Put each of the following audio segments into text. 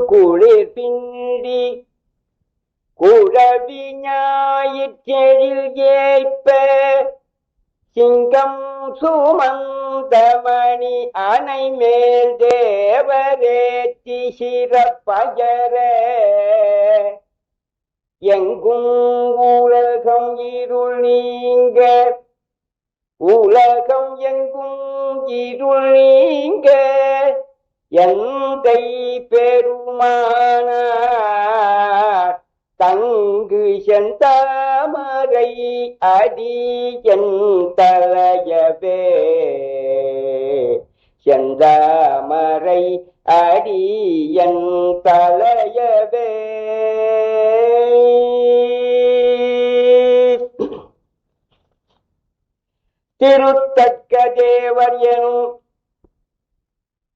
குளிர் பிண்டி குழவி ஞாயிற்றெழில் ஏற்ப சிங்கம் சுமந்தமணி அணை மேல் தேவரேத்தி சிறப்பயர எங்கும் உலகம் இருள் நீங்க உலகம் எங்கும் இருள் நீங்க எந்தை பெருமானார் தங்கு செந்தாமரை அடி என் தலையவே செந்தாமரை அடி என் தலையவே. திருத்தக்க தேவர் எனும்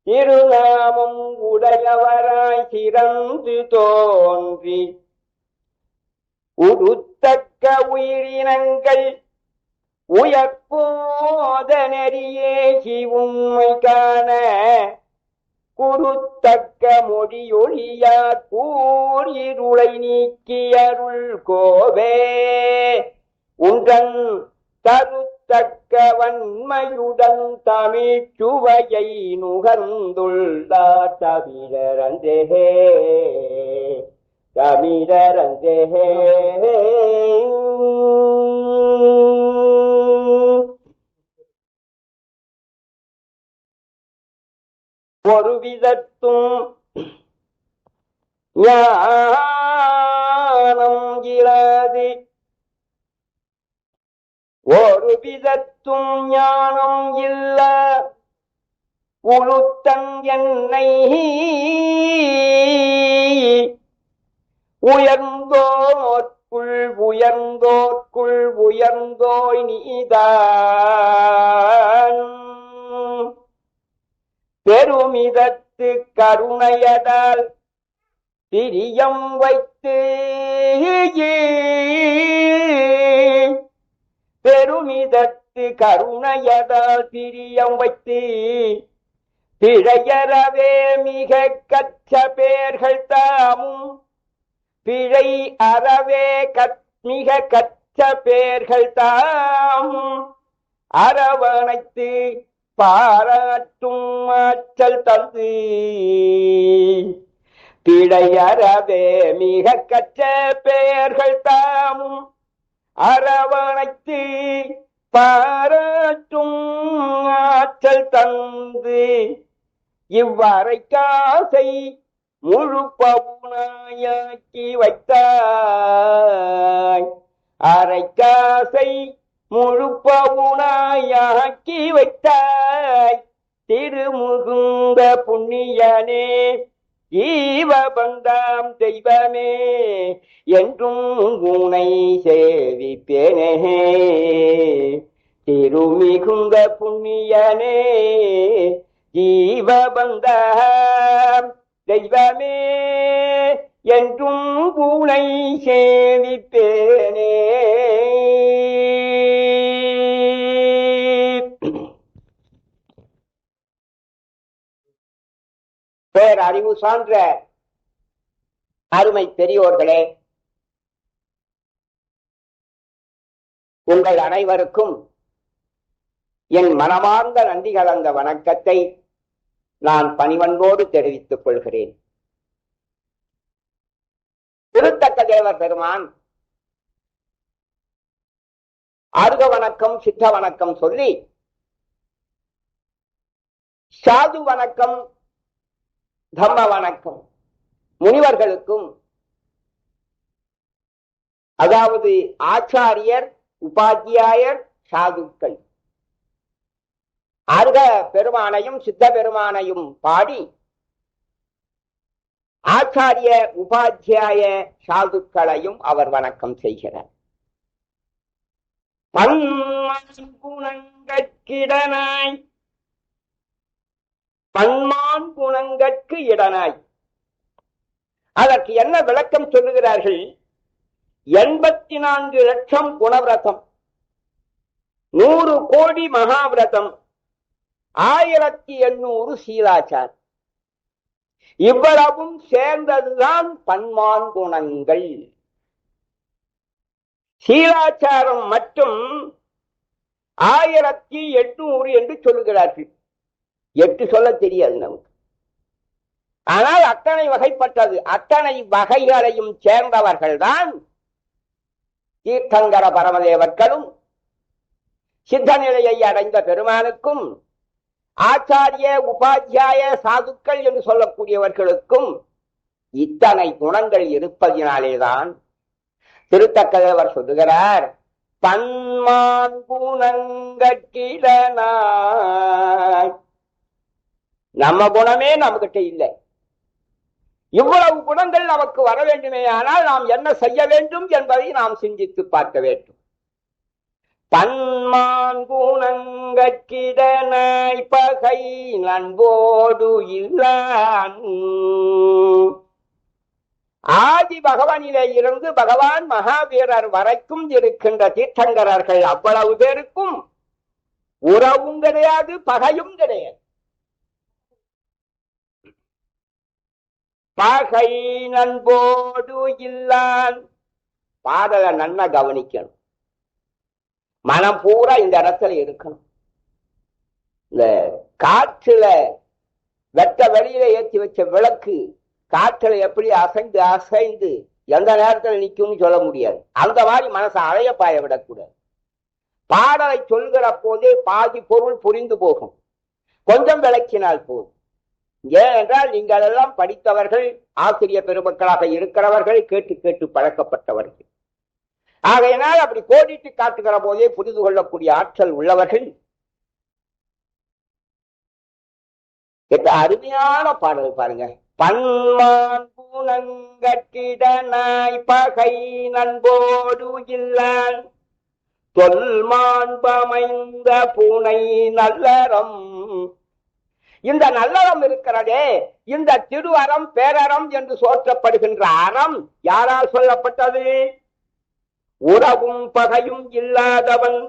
திருநாமம் உடையவராய் சிறந்து தோன்றி உருத்தக்க உயிரினங்கள் உயர்போத நெறியேசி உண்மை காண குருத்தக்க மொழியொழியார் கூறிருளை நீக்கியருள் கோவே உன்றன் தருத்தக்க வன்மையுடன் தமிழ் சுவையை நுகர்ந்துள்ளார் தமிழரந்தே தமிழரந்தே. ஒரு விதத்தும் ஞானம் இராது ஒரு விதத்தும் ஞானம் இல்ல உளுத்தன் என்னை உயர்ந்தோர்க்குள் உயர்ந்தோர்க்குள் உயர்ந்தோய் நீதான் பெருமிதத்து கருணையதால் பிரியம் வைத்து பெருமிதத்து கருணையதால் பிரியம் வைத்து பிழையறவே மிக கற்ற பேர்கள் தாமும் பிழை அறவே மிக கற்ற பேர்கள் தாமும் அரவணைத்து பாராட்டும் ஆற்றல் தந்து பிழையறவே மிக கற்ற பெயர்கள் தாமும் அரவணைத்து பாராட்டும் ஆற்றல் தந்து இவ்வரை காசை முழு பவுனாயாக்கி வைத்தாய் அரை காசை முழு பவுனாயாக்கி வைத்தாய் திருமுகுந்த புண்ணியனே ஈவபந்தாம் தெய்வமே என்றும் உனை சேவிப்பேனே திருமிகுந்த புண்ணியனே ஜீவபந்தாம் தெய்வமே என்றும் உனை சேவிப்பேனே. பேரறிவு சான்ற அருமை பெரியோர்களே, உங்கள் அனைவருக்கும் என் மனமார்ந்த நன்றி கலந்த வணக்கத்தை நான் பணிவன்போடு தெரிவித்துக் கொள்கிறேன். திருத்தக்க தேவர் பெருமான் அருக வணக்கம் சித்த வணக்கம் சொல்லி சாது வணக்கம் தம்ம வணக்கம் முனிவர்களுக்கும் அதாவது ஆச்சாரியர் உபாத்தியாயர் சாதுக்கள் அருக பெருமானையும் சித்த பெருமானையும் பாடி ஆச்சாரிய உபாத்தியாய சாதுக்களையும் அவர் வணக்கம் செய்கிறார். பன்மான் பன்மான் குணங்கட்கு இடனாய் அதற்கு என்ன விளக்கம் சொல்லுகிறார்கள்? 84 லட்சம் குணவிரதம், 100 கோடி மகாவிரதம், 1800 சீலாச்சார், இவ்வளவும் சேர்ந்ததுதான் பன்மான் குணங்கள். சீலாச்சாரம் மட்டும் 1800 என்று சொல்லுகிறார்கள். 8 சொல்ல தெரியாது நமக்கு. ஆனால் அத்தனை வகைப்பட்டது. அத்தனை வகைகளையும் சேர்ந்தவர்கள்தான் தீர்த்தங்கர பரமதேவர்களும் சித்த நிலையை அடைந்த பெருமானுக்கும் ஆச்சாரிய உபாத்தியாய சாதுக்கள் என்று சொல்லக்கூடியவர்களுக்கும் இத்தனை குணங்கள் இருப்பதினாலேதான் திருத்தக்கதேவர் சொல்லுகிறார், பன்மான் குணங்கட்டிலனாய். நம்ம குணமே நம்மகிட்ட இல்லை. இவ்வளவு குணங்கள் நமக்கு வர வேண்டுமே, ஆனால் நாம் என்ன செய்ய வேண்டும் என்பதை நாம் சிந்தித்து பார்க்க வேண்டும். பன்மான் குணங்கட்டிடனாய் பகை நண்போடு இல்லான். ஆதி பகவானிலே இருந்து பகவான் மகாவீரர் வரைக்கும் இருக்கின்ற தீர்த்தங்கரர்கள் அவ்வளவு பேருக்கும் உறவும் கிடையாது, பகையும் கிடையாது. பகை நண்போடு இல்லான். பாடலை நன்னா கவனிக்கணும். மனம் பூரா இந்த இடத்துல இருக்கணும். இந்த காற்றுல வெட்ட வெளியில ஏற்றி வச்ச விளக்கு காற்றுல எப்படி அசைந்து அசைந்து எந்த நேரத்தில் நிற்கும்னு சொல்ல முடியாது. அந்த மாதிரி மனசை அலைய பாய விடக்கூடாது. பாடலை சொல்கிற போதே பாதி பொருள் புரிந்து போகும். கொஞ்சம் விளக்கினால் போதும். ஏனென்றால் நீங்கள் எல்லாம் படித்தவர்கள், ஆசிரியர் பெருமக்களாக இருக்கிறவர்கள், கேட்டு கேட்டு பழக்கப்பட்டவர்கள். ஆகையினால் அப்படி கோடிட்டு காட்டுகிற போதே புரிந்து கொள்ளக்கூடிய ஆற்றல் உள்ளவர்கள். அருமையான பாடல் பாருங்க. பன்மான் குணங்கட்டிடனாய் பகை நண்போடு இல்லான் தொல்மாண்பமைந்த பூனை நல்லறம். இந்த நல்லறம் இருக்கிறதே, இந்த திரு அறம் பேரறம் என்று சோற்றப்படுகின்ற அறம் யாரால் சொல்லப்பட்டது? உறவும் பகையும் இல்லாதவன்,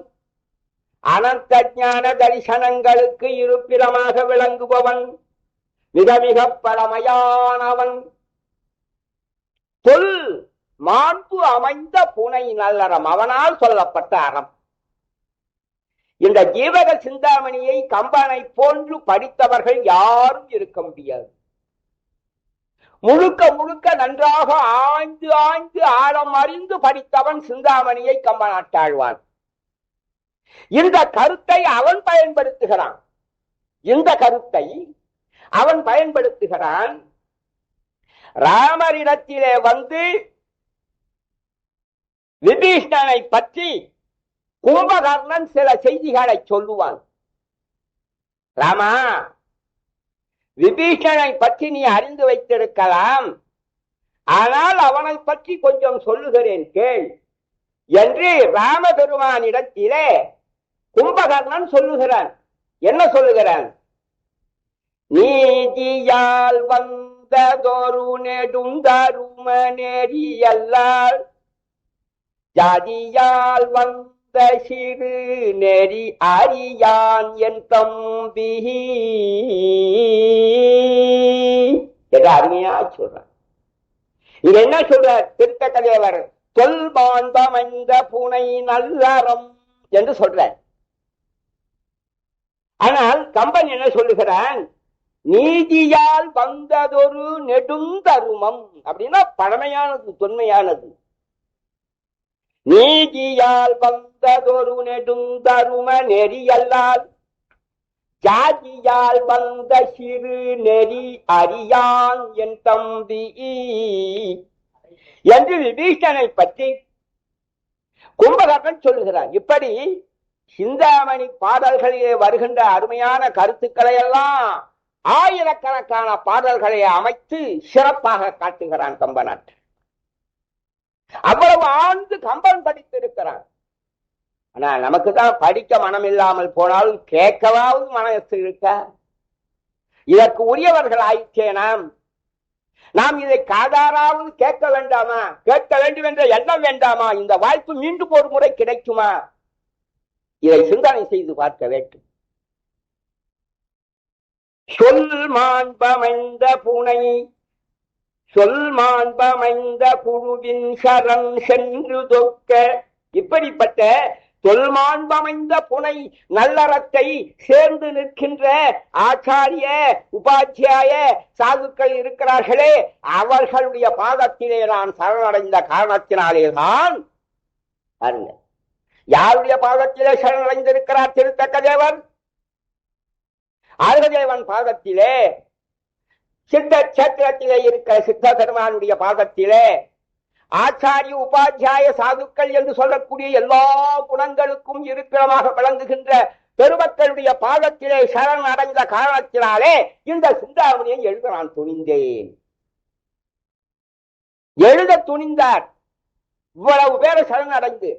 அனந்த ஞான தரிசனங்களுக்கு இருப்பிடமாக விளங்குபவன், மிக மிக பழமையானவன், தொல் மாண்பு அமைந்த பூனை நல்லறம், அவனால் சொல்லப்பட்ட அறம். இந்த ஜீவக சிந்தாமணியை கம்பனை போன்று படித்தவர்கள் யாரும் இருக்க முடியாது. முழுக்க முழுக்க நன்றாக ஆய்ந்து ஆய்ந்து ஆழம் அறிந்து படித்தவன் சிந்தாமணியை கம்பனாட்டாழ்வான். இந்த கருத்தை அவன் பயன்படுத்துகிறான். இந்த கருத்தை அவன் பயன்படுத்துகிறான். ராமரிடத்திலே வந்து விபீஷ்ணனை பற்றி கும்பகர்ணன் சில செய்திகளை சொல்லுவான். ராமா, விபீஷணனை பற்றி நீ அறிந்து வைத்திருக்கலாம், ஆனால் அவனை பற்றி கொஞ்சம் சொல்லுகிறேன் கேள் என்று ராமபெருமானிடத்திலே கும்பகர்ணன் சொல்லுகிறான். என்ன சொல்லுகிறான்? நீதியால் வந்ததொரு நெடுந்தரும நெறியல்லால் ஜாதியால் வந்த சிறு நெறி அறியான் என் தம்பி என்று அருமையா சொல்றான். இது என்ன சொல்ற திருத்தக்கதேவர்? தொல்மாண்பமைந்த பூனை நல்லறம் என்று சொல்ற. ஆனால் கம்பன் என்ன சொல்லுகிறான்? நீதியால் வந்ததொரு நெடுந்தருமம். அப்படின்னா பழமையானது, தொன்மையானது. நீதியால் வந்ததொரு நெடுந்தரும நெறியல்லால் ஜாதியால் வந்த சிறு நெறி அறியான் என் தம்பி என்று விபீஷணனை பற்றி கும்பகர்ணன் சொல்லுகிறான். இப்படி சிந்தாமணி பாடல்களிலே வருகின்ற அருமையான கருத்துக்களை எல்லாம் ஆயிரக்கணக்கான பாடல்களை அமைத்து சிறப்பாக காட்டுகிறான் கம்பனார். அவ்வளவு ஆண்டு கம்பன் படித்திருக்கிறான். ஆனா நமக்கு தான் படிக்க மனம் இல்லாமல் போனாலும் கேட்கவாவது மனசு இருக்க. இதற்கு உரியவர்கள் ஆயிற்றே நாம் இதை காதாராவது கேட்க வேண்டாமா? கேட்க வேண்டும் என்ற எண்ணம் வேண்டாமா? இந்த வாய்ப்பு மீண்டும் ஒரு முறை கிடைக்குமா? இதை சிந்தனை செய்து பார்க்க வேண்டும். சொல் மாண்பமைந்த புனை சொல் மாண்பமைந்த குழுவின் சரண் சென்று தொக்க. இப்படிப்பட்ட தொல்மாண்பமைந்த புனை நல்லறத்தை சேர்ந்து நிற்கின்ற ஆச்சாரிய உபாத்தியாய சாதுக்கள் இருக்கிறார்களே, அவர்களுடைய பாதத்திலே நான் சரணடைந்த காரணத்தினாலேதான். யாருடைய பாதத்திலே சரணடைந்திருக்கிறார் திருத்தக்க தேவர்? ஆர்கதேவன் பாதத்திலே, சித்த கஷேத்திரத்திலே இருக்கிற சித்த பெருமானுடைய பாதத்திலே, ஆச்சாரிய உபாத்தியாய சாதுக்கள் என்று சொல்லக்கூடிய எல்லா குணங்களுக்கும் இருக்கிறமாக விளங்குகின்ற பெருமக்களுடைய பாதத்திலே சரண் அடைந்த காரணத்தினாலே இந்த சிந்தாமணியை எழுத நான் துணிந்தேன். எழுத துணிந்தார் இவ்வளவு பேரை சரண் அடைந்து.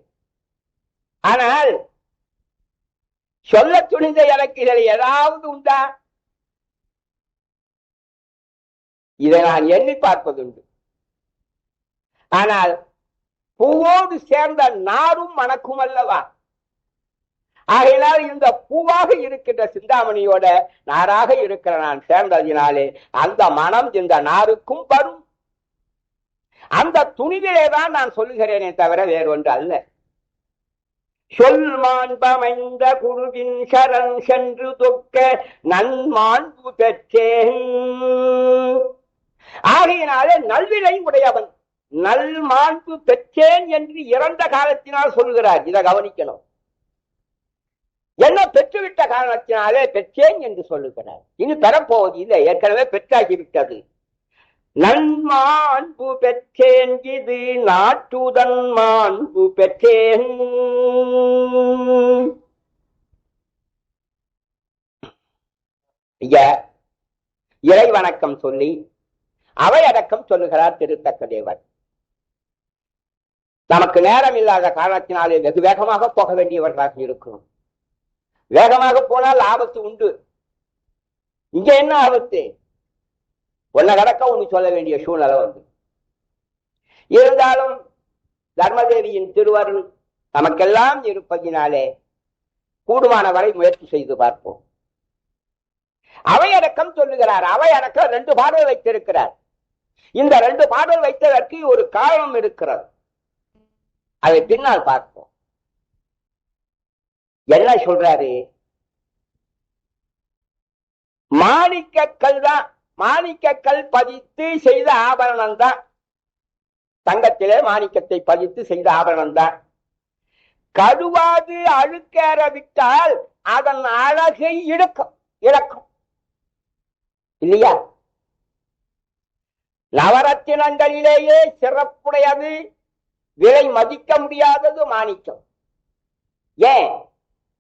ஆனால் சொல்ல துணிந்த எனக்கு இதில் ஏதாவது உண்டா? இதை நான் எண்ணி பார்ப்பதுண்டு. ஆனால் பூவோடு சேர்ந்த நாரும் மணக்கும் அல்லவா? ஆகையினால் இந்த பூவாக இருக்கின்ற சிந்தாமணியோட நாராக இருக்கிற நான் சேர்ந்ததினாலே அந்த மனம் இந்த நாருக்கும் வரும். அந்த துணிவிலேதான் நான் சொல்லுகிறேனே தவிர வேறொன்று அல்ல. சொல் மாண்பமைந்த குருவின் சரண் சென்று தொக்க நன்மாண்பு பெற்றேன். ஆகையினாலே நல்வினை உடையவன் நல் மாண்பு பெற்றேன் என்று இறந்த காலத்தினால் சொல்லுகிறார். இதை கவனிக்கணும். என்ன பெற்றுவிட்ட காரணத்தினாலே பெற்றேன் என்று சொல்லுகிறார். இனி பெறப்போவது இல்லை, ஏற்கனவே பெற்றாகிவிட்டது. நன்மாண்பு பெற்றேன் இது நாட்டுதன் மாண்பு பெற்றேன். இறை வணக்கம் சொல்லி அவை அடக்கம் சொல்லுகிறார் திருத்தக்க தேவர். நமக்கு நேரம் இல்லாத காரணத்தினாலே வெகு வேகமாக போக வேண்டியவர்களாக இருக்கிறோம். வேகமாக போனால் ஆபத்து உண்டு. இங்க என்ன ஆபத்து? ஒன்ன கடக்க ஒண்ணு சொல்ல வேண்டிய சூழ்நிலை வந்து இருந்தாலும் தர்மதேவியின் திருவருள் நமக்கெல்லாம் இருப்பதினாலே கூடுமான வரை முயற்சி செய்து பார்ப்போம். அவை அடக்கம் சொல்லுகிறார். அவை அடக்கம் 2 பாடல் வைத்திருக்கிறார். இந்த 2 பாடல் வைத்ததற்கு ஒரு காரணம் இருக்கிறது. அதை பின்னால் பார்ப்போம். என்ன சொல்றாரு? மாணிக்கக்கல் தான், மாணிக்கக்கல் பதித்து செய்த ஆபரணம் தான். தங்கத்திலே மாணிக்கத்தை பதித்து செய்த ஆபரணம் தான். கடுவாது அழுக்கேற விட்டால் அதன் அழகை இழக்கும் இல்லையா? நவரத்தினங்களிலேயே சிறப்புடையது, விலை மதிக்க முடியாதது மாணிக்கம். ஏன்?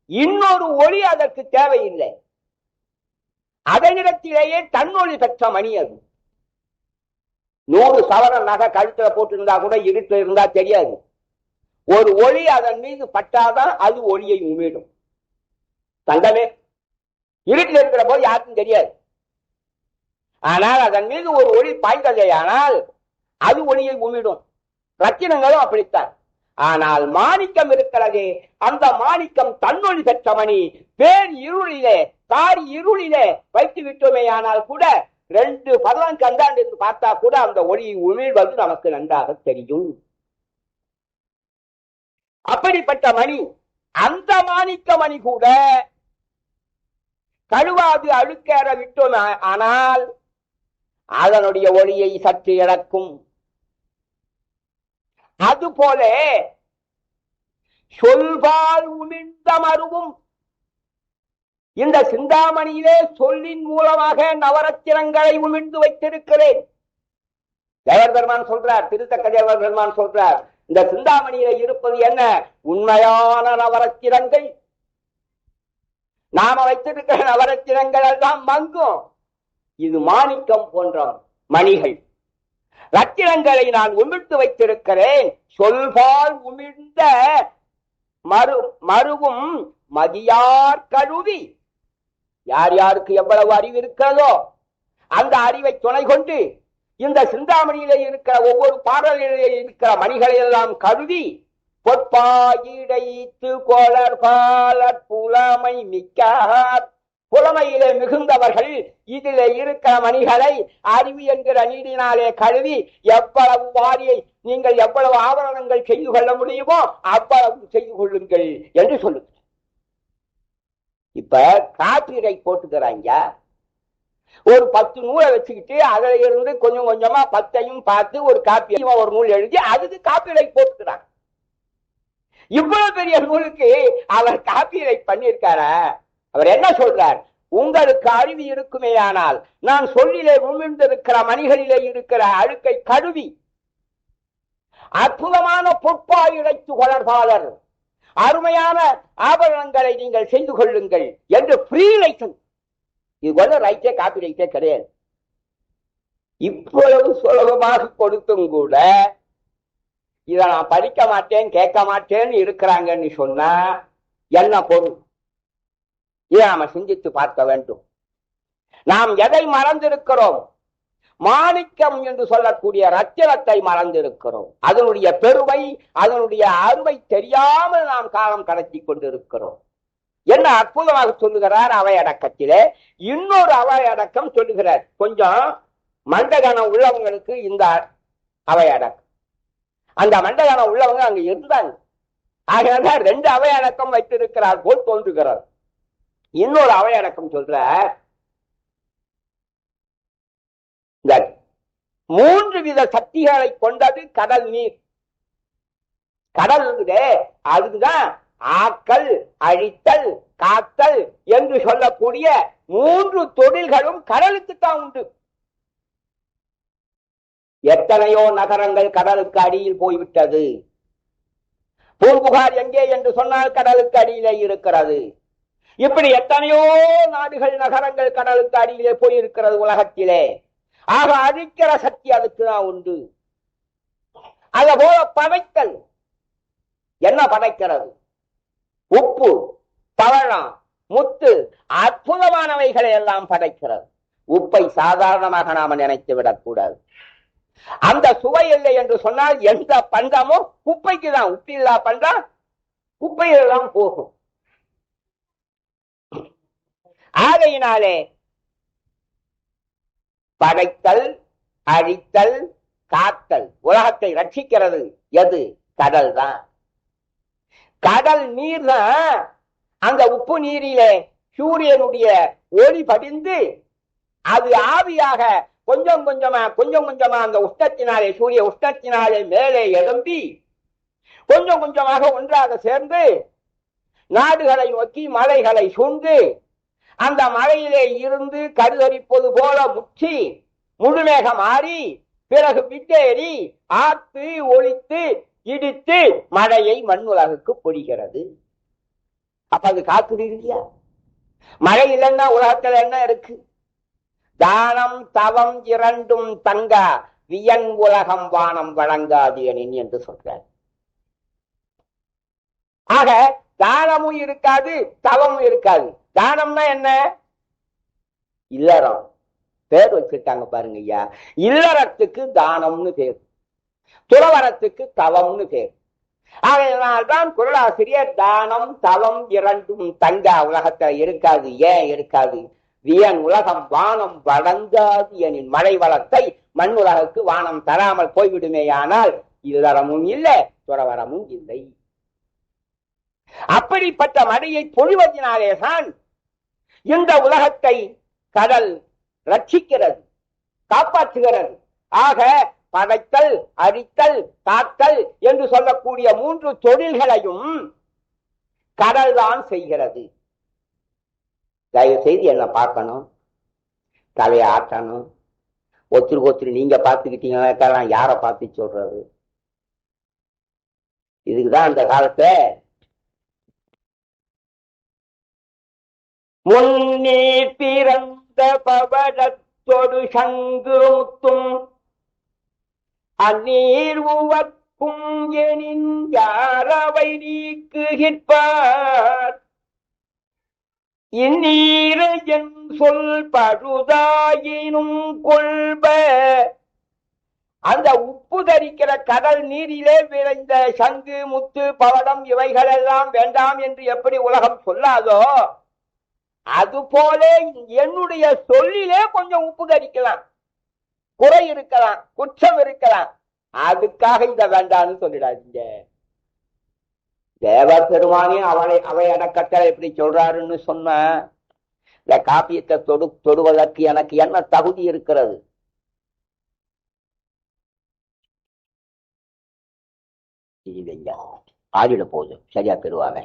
இன்னொரு ஒளி அதற்கு தேவையில்லை. அதனிடத்திலேயே தன்னொளி பெற்ற மணி அது. 100 சவரன் நகை கழுத்துல போட்டிருந்தா கூட இருட்டில் இருந்தா தெரியாது. ஒரு ஒளி அதன் மீது பட்டாதான் அது ஒளியை உமிடும். தங்கமே இருட்டில் இருக்கிற போது யாருக்கும் தெரியாது. ஆனால் அதன் மீது ஒரு ஒளி பாய்ந்ததே ஆனால் அது ஒளியை உமிடும். ரத்தினங்களும் அப்படித்தான். ஆனால் மாணிக்கம் இருக்கிறதே, அந்த மாணிக்கம் தன்னொளி பெற்ற மணி. பேர் இருளிலே, தாரி இருளிலே வைத்து விட்டோமே ஆனால் கூட 2 பதம் கண்டாண்டு என்று பார்த்தா கூட அந்த ஒளியை உமிழ்வது நமக்கு நன்றாக தெரியும். அப்படிப்பட்ட மணி, அந்த மாணிக்க மணி கூட கழுவாது அழுக்கேற விட்டோம் ஆனால் அதனுடைய ஒளியை சற்று இழக்கும். அதுபோல சொல்பால் உமிழ்ந்த மருவும் இந்த சிந்தாமணியிலே சொல்லின் மூலமாக நவரத்தினங்களை உமிழ்ந்து வைத்திருக்கிறேன். தேவர் பெருமான் சொல்றார், திருத்தக்க தேவர் பெருமான் சொல்றார், இந்த சிந்தாமணியில இருப்பது என்ன? உண்மையான நவரத்தினங்கள். நாம வைத்திருக்கிற நவரத்தினங்கள் எல்லாம் மங்கும். இது மாணிக்கம் போன்ற மணிகள். ரத்தினங்களை நான் உமிழ்ந்து வைத்திருக்கிறேன். சொல்பால் உமிழ்ந்த மருவும் மதியார் கழுவி. யார் யாருக்கு எவ்வளவு அறிவு இருக்கிறதோ அந்த அறிவை துணை கொண்டு இந்த சிந்தாமணியிலே இருக்கிற ஒவ்வொரு பாடலிலே இருக்கிற மணிகளை எல்லாம் கழுவி பொற்பாயிடைத்து கோளர் பாலற் புலமை மிக்கார் புலமையிலே மிகுந்தவர்கள் இதிலே இருக்கிற மணிகளை அறிவு என்கிற நீரினாலே கழுவி எவ்வளவு வாரியை நீங்கள் எவ்வளவு ஆவரணங்கள் செய்து கொள்ள முடியுமோ அவ்வளவு செய்து கொள்ளுங்கள் என்று சொல்லுங்க. இப்ப காப்பீரைட் போட்டுக்கிறாங்க. ஒரு 10 நூலை வச்சுக்கிட்டு அதுல இருந்து கொஞ்சம் கொஞ்சமா 10ஐயும் பார்த்து ஒரு காப்பி ஒரு நூல் எழுதி அதுக்கு காப்பீரைட் போட்டுக்கிறாங்க. இவ்வளவு பெரிய நூலுக்கு அவர் காப்பீரைட் பண்ணியிருக்கார. அவர் என்ன சொல்றார்? உங்களுக்கு அறிவு இருக்குமே ஆனால் நான் சொல்லிலே உமிழ்ந்திருக்கிற மணிகளிலே இருக்கிற அழுக்கை கழுவி அற்புதமான பொற்பாய் இழைத்து கொளர்பாளர் அருமையான ஆபரணங்களை நீங்கள் செய்து கொள்ளுங்கள் என்று ஃப்ரீ லைசன்ஸ். இது கூட ரைட்டே காப்பி ரைட்டே கிடையாது. இவ்வளவு சுலபமாக கொடுத்தும் கூட இதை நான் படிக்க மாட்டேன் கேட்க மாட்டேன்னு இருக்கிறாங்கன்னு சொன்னா என்ன பொருள்? இதை நாம சிந்தித்து பார்க்க வேண்டும். நாம் எதை மறந்திருக்கிறோம்? மாணிக்கம் என்று சொல்லக்கூடிய ரத்தினத்தை மறந்திருக்கிறோம். அதனுடைய பெருமை அதனுடைய அருமை தெரியாமல் நாம் காலம் கடத்தி கொண்டிருக்கிறோம். என்ன அற்புதமாக சொல்லுகிறார் அவையடக்கத்திலே. இன்னொரு அவையடக்கம் சொல்லுகிறார். கொஞ்சம் மண்டகனம் உள்ளவங்களுக்கு இந்த அவையடக்கம், அந்த மண்டகனம் உள்ளவங்க அங்க இருந்தாங்க. ஆக 2 அவையடக்கம் வைத்திருக்கிறார் போல் தோன்றுகிறார். இன்னொரு அவையடக்கம் சொல்ற, இந்த 3 வித சக்திகளை கொண்டது கடல் நீர். கடல் அதுதான் ஆக்கல் அழித்தல் காத்தல் என்று சொல்லக்கூடிய 3 தொழில்களும் கடலுக்குத்தான் உண்டு. எத்தனையோ நகரங்கள் கடலுக்கு அடியில் போய்விட்டது. பூம்புகார் எங்கே என்று சொன்னால் கடலுக்கு அடியிலே இருக்கிறது. இப்படி எத்தனையோ நாடுகள் நகரங்கள் கடலுக்கு அடியிலே போயிருக்கிறது உலகத்திலே. ஆக அழிக்கிற சக்தி அதுக்கு தான் உண்டு. அதே போல படைத்தல் என்ன படைக்கிறது? உப்பு பவழம் முத்து அற்புதமானவைகளை எல்லாம் படைக்கிறது. உப்பை சாதாரணமாக நாம நினைத்து விடக்கூடாது. அந்த சுவை இல்லை என்று சொன்னால் எந்த பண்டமும் குப்பைக்கு தான். உப்பில்லா பண்டம் குப்பையெல்லாம் போகும். ஆகையினாலே படைத்தல் அழித்தல் காத்தல் உலகத்தை ரட்சிக்கிறது எது? கடல் தான். கடல் நீர் தான். அந்த உப்பு நீரிலே சூரியனுடைய ஒளி படிந்து அது ஆவியாக கொஞ்சம் கொஞ்சமா அந்த உஷ்ணத்தினாலே சூரிய உஷ்ணத்தினாலே மேலே எழும்பி கொஞ்சம் கொஞ்சமாக ஒன்றாக சேர்ந்து நாடுகளை நோக்கி மலைகளை சூழ்ந்து அந்த மலையிலே இருந்து கருதரிப்பது போல முற்றி முழுமேக மாறி பிறகு விட்டேறி ஆத்து ஒழித்து இடித்து மழையை மண்ணுலகுக்கு பொழிகிறது. அப்ப அது காத்து இல்லையா? மழை இல்லைன்னா உலகத்துல என்ன இருக்கு? தானம் தவம் 2 தங்க வியன் உலகம் வானம் வழங்காது எனின் என்று சொல்றார். ஆக தானமும் இருக்காது தவமும் இருக்காது. தானம்னா என்ன? இல்லறம். பேர் வச்சிருக்காங்க பாருங்க ஐயா. இல்லறத்துக்கு தானம்னு பேர், துறவரத்துக்கு தவம்னு பேர். ஆகையினால்தான் குறளாசிரியர் தானம் தவம் 2 தங்க உலகத்துல இருக்காது. ஏன் இருக்காது? வியன் உலகம் வானம் வழங்காது எனின் மழை வளத்தை மண் உலகுக்கு வானம் தராமல் போய்விடுமேயானால் இல்லறமும் இல்லை துறவரமும் இல்லை. அப்படிப்பட்ட மழையை பொழிவதனாலேதான் இந்த உலகத்தை கடல் ரட்சிக்கிறது, காப்பாற்றுகிறது. ஆக படைத்தல் அழித்தல் காத்தல் என்று சொல்லக்கூடிய 3 தொழில்களையும் கடல் தான் செய்கிறது. தயவு செய்து என்ன பார்க்கணும், தலையை ஆட்டணும். ஒருத்தருக்கு நீங்க பார்த்துக்கிட்டீங்கன்னா யாரை பார்த்து சொல்றது? இதுக்குதான் அந்த காலத்தை முன்னே பிறந்த பவடத்தொடு சங்குமுத்தும் அந்நீர் உவக்கும் எனின் யாரவை நீக்குகிற்பார் இந்நீர் என் சொல் பழுதாயினும் கொள்ப. அந்த உப்பு தரிக்கிற கடல் நீரிலே விளைந்த சங்கு முத்து பவடம் இவைகளெல்லாம் வேண்டாம் என்று எப்படி உலகம் சொல்லாதோ அது போல என்னுடைய சொல்லிலே கொஞ்சம் உப்பு கரிக்கலாம், குறை இருக்கலாம், குற்றம் இருக்கலாம். அதுக்காக இத வேண்டான்னு சொல்லிடாதீங்க. தேவர் பெருமானே அவை அடக்கட்டளை எப்படி சொல்றாருன்னு சொன்ன இந்த காப்பியத்தை தொடுவதற்கு எனக்கு என்ன தகுதி இருக்கிறது? ஆடிட போகுது, சரியா பெறுவாங்க.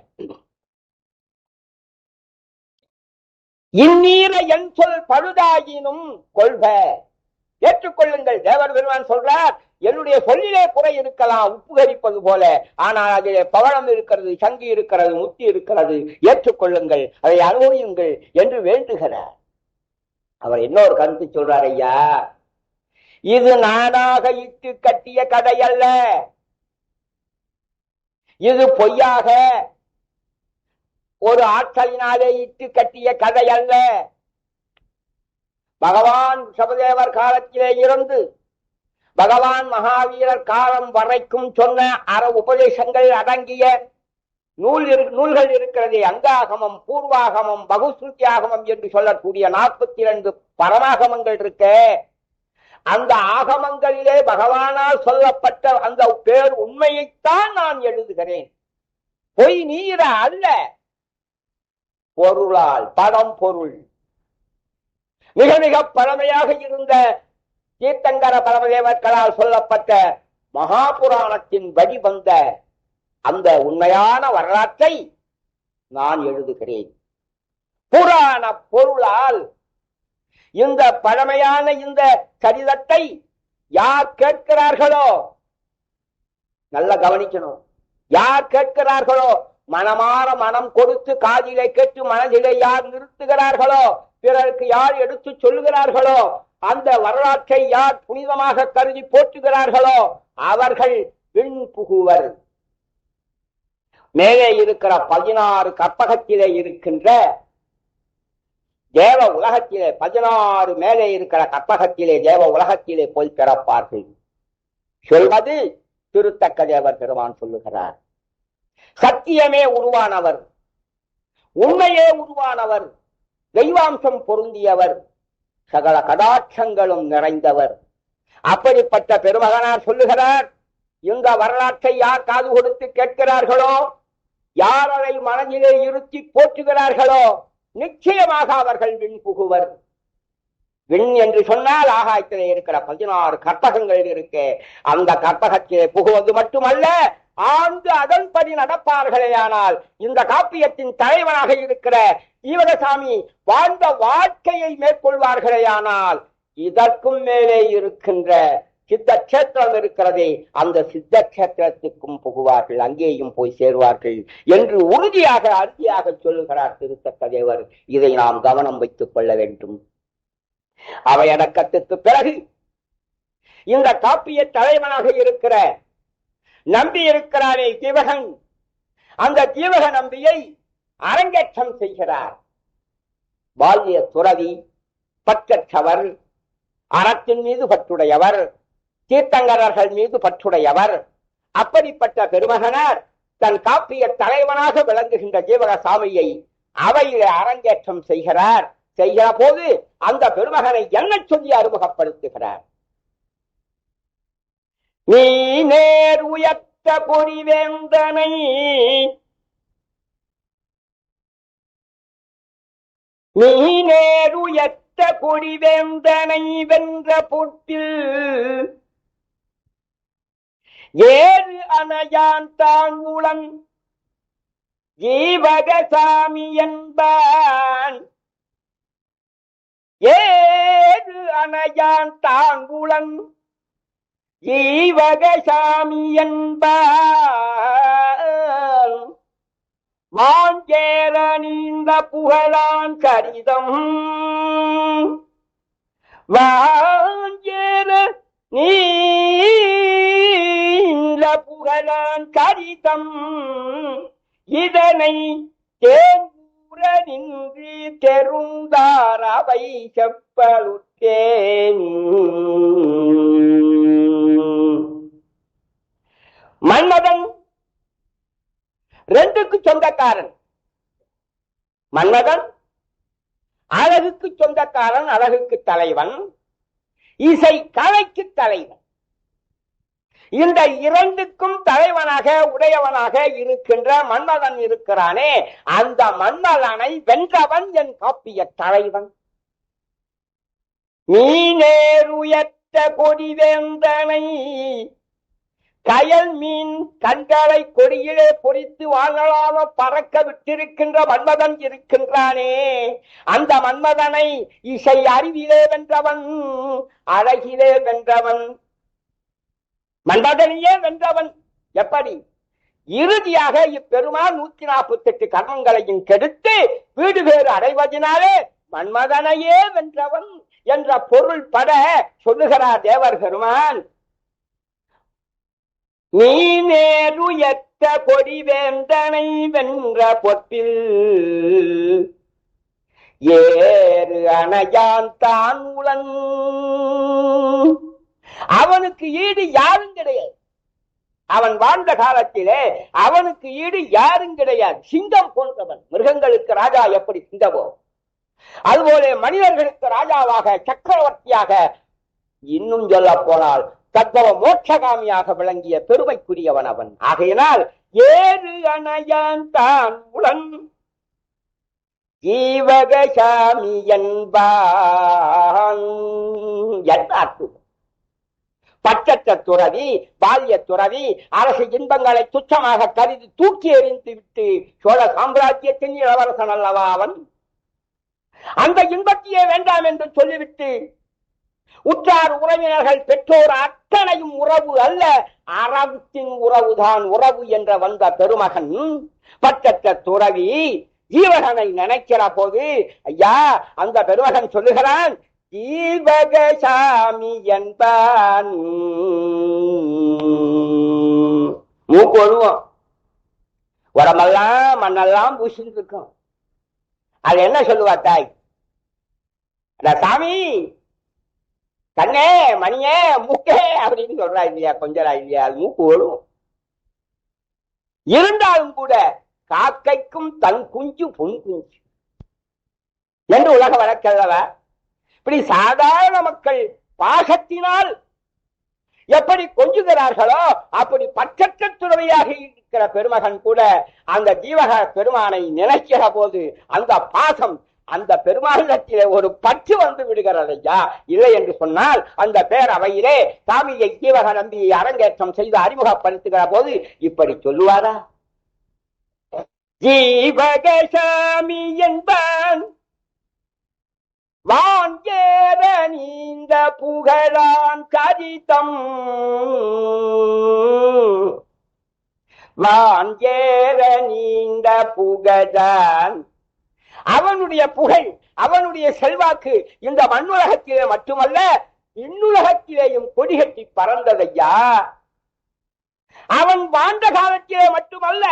இந்நீர என் சொல் பழுதாகினும் கொள்க, ஏற்றுக்கொள்ளுங்கள். தேவர் பெருமான் சொல்றார், என்னுடைய சொல்லிலே குறை இருக்கலாம், உப்பு கரிப்பது போல, ஆனால் அதிலே பவளம் இருக்கிறது, சங்கி இருக்கிறது, முத்தி இருக்கிறது, ஏற்றுக்கொள்ளுங்கள், அதை அனுபவியுங்கள் என்று வேண்டுகிறார். அவர் இன்னொரு கருத்து சொல்றார், ஐயா, இது நானாக இட்டு கட்டிய கதை அல்ல, இது பொய்யாக ஒரு ஆற்றலினாலே இட்டு கட்டிய கதை அல்ல. பகவான் ரிஷபதேவர் காலத்திலே இருந்து பகவான் மகாவீரர் காலம் வரைக்கும் சொன்ன உபதேசங்கள் அடங்கிய நூல்கள் இருக்கிறது. அங்காகமம், பூர்வாகமம், பகுஸ்ருத்தியாகமம் என்று சொல்லக்கூடிய 42 பரமாகமங்கள் இருக்க. அந்த ஆகமங்களிலே பகவானால் சொல்லப்பட்ட அந்த பேர் உண்மையைத்தான் நான் எழுதுகிறேன், பொய் நீர அல்ல. பொருளால் படம் பொருள் மிக மிக பழமையாக இருந்த தீர்த்தங்கர பரமதேவர்களால் சொல்லப்பட்ட மகாபுராணத்தின் வழிவந்த அந்த உண்மையான வரலாற்றை நான் எழுதுகிறேன். புராண பொருளால் இந்த பழமையான இந்த சரிதத்தை யார் கேட்கிறார்களோ, நல்ல கவனிக்கணும், யார் கேட்கிறார்களோ, மனமாற மனம் கொடுத்து காதிலே கேட்டு மனதிலே யார் நிறுத்துகிறார்களோ, பிறருக்கு யார் எடுத்து சொல்லுகிறார்களோ, அந்த வரலாற்றை யார் புனிதமாக கருதி போற்றுகிறார்களோ அவர்கள் விண் புகுவர். மேலே இருக்கிற 16 கற்பகத்திலே இருக்கின்ற தேவ உலகத்திலே 16 மேலே இருக்கிற கற்பகத்திலே தேவ உலகத்திலே போய் பிறப்பார்கள் சொல்வது திருத்தக்க தேவர் பெருமான் சொல்லுகிறார். சத்தியமே உருவானவர், உண்மையே உருவானவர், தெய்வாம்சம் பொருந்தியவர், சகல கடாட்சங்களும் நிறைந்தவர். அப்படிப்பட்ட பெருமகனார் சொல்லுகிறார், இந்த வரலாற்றை யார் காது கொடுத்து கேட்கிறார்களோ, யார் அதை மனதிலே இருத்தி போற்றுகிறார்களோ, நிச்சயமாக அவர்கள் விண் புகுவர். விண் என்று சொன்னால் ஆகாயத்திலே இருக்கிற 16 கற்பகங்கள் இருக்க, அந்த கற்பகத்திலே புகுவது மட்டுமல்ல, ஆண்டு அதன்படி நடப்பார்களே. ஆனால் இந்த காப்பியத்தின் தலைவனாக இருக்கிற ஜீவகசாமி வாழ்ந்த வாழ்க்கையை மேற்கொள்வார்களே. ஆனால் இதற்கும் மேலே இருக்கின்ற சித்த கஷேத்திரம் இருக்கிறதே, அந்த சித்த கஷேத்திரத்துக்கும் புகுவார்கள், அங்கேயும் போய் சேருவார்கள் என்று உறுதியாக அறுதியாக சொல்லுகிறார் திருத்தக்க தேவர். இதை நாம் கவனம் வைத்துக் கொள்ள வேண்டும். அவையடக்கத்திற்கு பிறகு இந்த காப்பிய தலைவனாக இருக்கிற நம்பி இருக்கிறாரே ஜீவகன், அந்த ஜீவக நம்பியை அரங்கேற்றம் செய்கிறார். பால்ய துறவி, பற்றற்றவர், அறத்தின் மீது பற்றுடையவர், தீர்த்தங்கரர்கள் மீது பற்றுடையவர். அப்படிப்பட்ட பெருமகனார் தன் காப்பிய தலைவனாக விளங்குகின்ற ஜீவகசாமியை அவையிலே அரங்கேற்றம் செய்கிறார். செய்கிற போது அந்த பெருமகனை என்ன சொல்லி அறிமுகப்படுத்துகிறார்? நீ நேர் உயர்த்த பொறிவேந்தனை, நீ நேர் உயர்த்த பொறிவேந்தனை வென்ற பொட்டில் ஏறு அணையான் தாங்குளன் ஜீவகசாமி என்பான். ஏறு அணையான் தாங்குளன் ஜீவகசாமி என்பான். வாஞ்சேர நீந்த புகழான் சரிதம், வாஞ்சேர நீந்த புகழான் சரிதம். இதனை தேங்கூர நின்று தெருந்தார் அவை செப்பலுற்றேன். மன்மதன் 2க்கு சொந்தக்காரன். மன்மதன் அழகுக்கு சொந்தக்காரன், அழகுக்கு தலைவன், இசை கலைக்கு தலைவன். இந்த இரண்டுக்கும் தலைவனாக உடையவனாக இருக்கின்ற மன்மதன் இருக்கிறானே, அந்த மன்மதனை வென்றவன் என் காப்பிய தலைவன். நீனேருயர்த்த கொடிவேந்தனை கயல் மீன் கண்களை கொடியிலே பொறித்து வாழலாக பறக்க விட்டிருக்கின்ற மன்மதன் இருக்கின்றானே, அந்த மன்மதனை இசை அறிவிலே வென்றவன், அழகிலே வென்றவன், மன்மதனையே வென்றவன். எப்படி? இறுதியாக இப்பெருமான் 148 கர்மங்களையும் கெடுத்து வீடு பேறு அடைவதனாலே மன்மதனையே வென்றவன் என்ற பொருள் பட சொல்லுகிறார் தேவர் பெருமான். நீனேருயர்த்த கொடிவேந்தனை வென்ற பொற்பில் ஏறு அணையான் தான் உளன். அவனுக்கு ஈடு யாரும் கிடையாது. அவன் வாழ்ந்த காலத்திலே அவனுக்கு ஈடு யாரும் கிடையாது. சிங்கம் போன்றவன். மிருகங்களுக்கு ராஜா எப்படி சிங்கமோ, அதுபோல மனிதர்களுக்கு ராஜாவாக, சக்கரவர்த்தியாக, இன்னும் சொல்ல போனால் தத்துவ மோட்சகாமியாக விளங்கிய பெருமைக்குரியவன் அவன். ஆகையினால் ஏறு அணையான் தான் உளன் ஜீவகசாமி என்பான். என்ன அற்புதம்! பற்றற்ற துறவி, பால்ய துறவி, அரசு இன்பங்களை துச்சமாக கருதி தூக்கி எறிந்து விட்டு சோழ சாம்ராஜ்யத்தின் இளவரசன் அல்லவா அவன். அந்த இன்பத்தையே வேண்டாம் என்று சொல்லிவிட்டு உற்றார் உறவினர்கள் பெற்றோர் அத்தனையும் உறவு அல்ல, அறத்தின் உறவுதான் உறவு என்ற வந்த பெருமகன் பற்றற்ற துறவி ஜீவகனை நினைக்கிற போது, ஐயா, அந்த பெருமகன் சொல்லுகிறான், ஜீவகசாமி என்பான். மூக்கொழுவோம், உடம்பெல்லாம் மண்ணெல்லாம் பூசிட்டு இருக்கும். அது என்ன சொல்லுவா தாய்? சாமி, கண்ணே, மணியே, மூக்கே அப்படின்னு சொல்றா இல்லையா? கொஞ்சரா இல்லையா? அது மூக்கு ஓடும். இருந்தாலும் கூட காக்கைக்கும் தன் குஞ்சு பொன் குஞ்சு என்று உலக வழக்கல்லவ. இப்படி சாதாரண மக்கள் பாசத்தினால் எப்படி கொஞ்சுகிறார்களோ அப்படி பற்றற்ற துறவியாக இருக்கிற பெருமகன் கூட அந்த ஜீவக பெருமானை நினைக்கிற போது அந்த பாசம், அந்த பெருமானிடத்திலே ஒரு பற்று வந்து விடுகிறதையா. இல்லை என்று சொன்னால் அந்த பேரவையிலே சாமியை ஜீவக நம்பியை அரங்கேற்றம் செய்து அறிமுகப்படுத்துகிற போது இப்படி சொல்லுவாரா? ஜீவகசாமி என்பான் வாஞ்சேர நீந்த புகழான் சரிதம், வாஞ்சேர நீந்த புகழான். அவனுடைய புகழ், அவனுடைய செல்வாக்கு இந்த மண்ணுலகத்திலே மட்டுமல்ல இன்னுலகத்திலேயும் கொடிகட்டி பறந்ததையா. அவன் வாழ்ந்த காலத்திலே மட்டுமல்ல,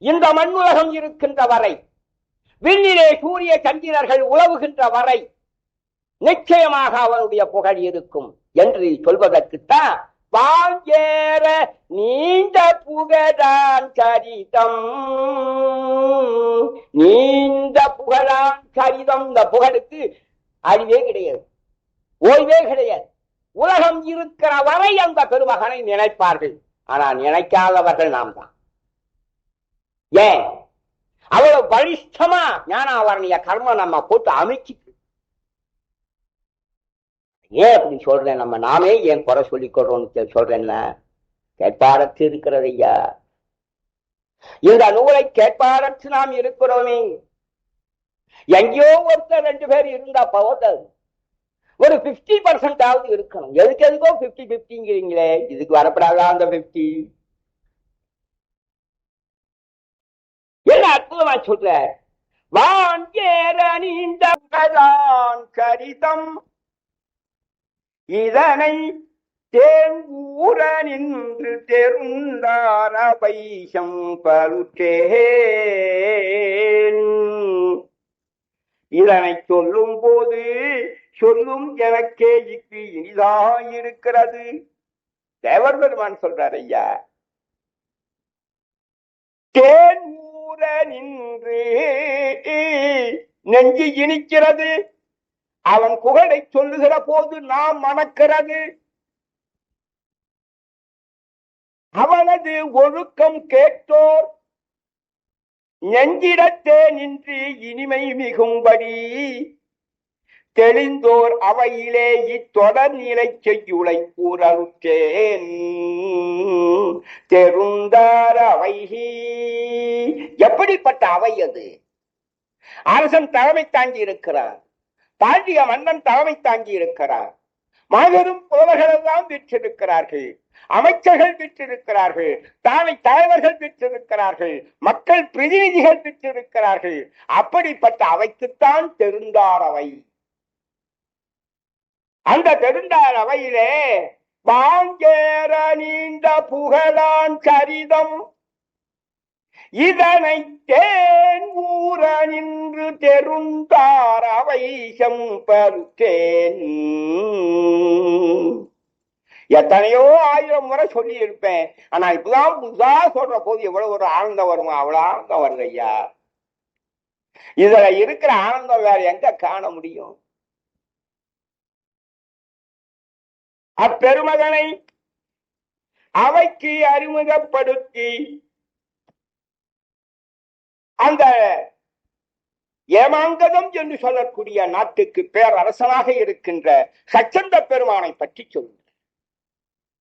இந்த மண்ணுலகம் இருக்கின்ற வரை, விண்ணிலே சூரிய சந்திரர்கள் உலவுகின்ற வரை நிச்சயமாக அவனுடைய புகழ் இருக்கும் என்று சொல்வதற்குத்தான் வாஞ்சேர நீண்ட புகழான் சரிதம். நீண்ட புகழான் சரிதம். இந்த புகழுக்கு அழிவே கிடையாது, ஓய்வே கிடையாது. உலகம் இருக்கிற வரை அந்த பெருமகனை நினைப்பார்கள். ஆனால் நினைக்காதவர்கள் நாம் தான். ஏன்? அவ்வளவு பலிஷ்டமா ஞானாவரணிய கர்ம நம்ம போட்டு அமைச்சு. ஏன் அப்படி சொல்றேன்? நம்ம நாமே ஏன் குறை சொல்லிக் கொள்றோம்னு சொல்றேன்னா, கேட்பாரற்று இருக்கிறது ஐயா. இந்த நூலை கேட்பாரற்று நாம் இருக்கிறோமே. எங்கேயோ ஒருத்தர் 2 பேர் இருந்தா போதாது, ஒரு 50% இருக்கணும். எதுக்கோ 50-50ங்கிறீங்களே, இதுக்கு வரப்படாதா அந்த 50? என்ன அற்புதமா சொல்ற! வாஞ்சேர நீண்ட புகழான் சரிதம் இதனை தேங்கூர நின்று தெருந்தார பைசம் பருற்றேன். இதனை சொல்லும் போது சொல்லும் எனக்கே இக்கு இனிதாயிருக்கிறது. தேவர் பெருமான் சொல்றார் ஐயா. தேன் ஊர நின்று நெஞ்சு இனிக்கிறது. அவன் புகழை சொல்லுகிற போது நாம் மணக்கிறது. அவனது ஒழுக்கம் கேட்டோர் நெஞ்சிடத்தே நின்று இனிமை மிகும்படி தெளிந்தோர் அவையிலே இத்தொடர் நிலை செய்யுளை கூறலுற்றேன். தெருந்தார் அவை. எப்படிப்பட்ட அவை அது? அரசன் தலைமை தாங்கி இருக்கிறார், பாண்டிய மன்னன் தலைமை தாங்கி இருக்கிறார், மாபெரும் புலவர்கள் எல்லாம் விற்றிருக்கிறார்கள், அமைச்சர்கள் விற்றிருக்கிறார்கள், தானை தலைவர்கள் விற்றிருக்கிறார்கள், மக்கள் பிரதிநிதிகள் விற்றிருக்கிறார்கள். அப்படிப்பட்ட அவைக்குத்தான் தெருந்தார் அவை. அந்த தெருந்தார் அவையிலே வாங்கேற நீண்ட புகழான் சரிதம் இதனை தேன் ஊற நின்று தெருந்தார் அவை செம்பருத்தேன். எத்தனையோ 1000 முறை சொல்லி இருப்பேன். ஆனா இப்பதான் புதுசா சொல்ற போது எவ்வளவு ஒரு ஆனந்தம் வருமா? அவ்வளவு ஆனந்தம் வருது ஐயா. இதுல இருக்கிற ஆனந்தம் வேற எங்க காண முடியும்? அப்பெருமகனை அவைக்கு அறிமுகப்படுத்தி அந்த ஏமாங்கதம் என்று சொல்லக்கூடிய நாட்டுக்கு பேரரசனாக இருக்கின்ற சச்சந்த பெருமானை பற்றி சொல்லுங்கள்.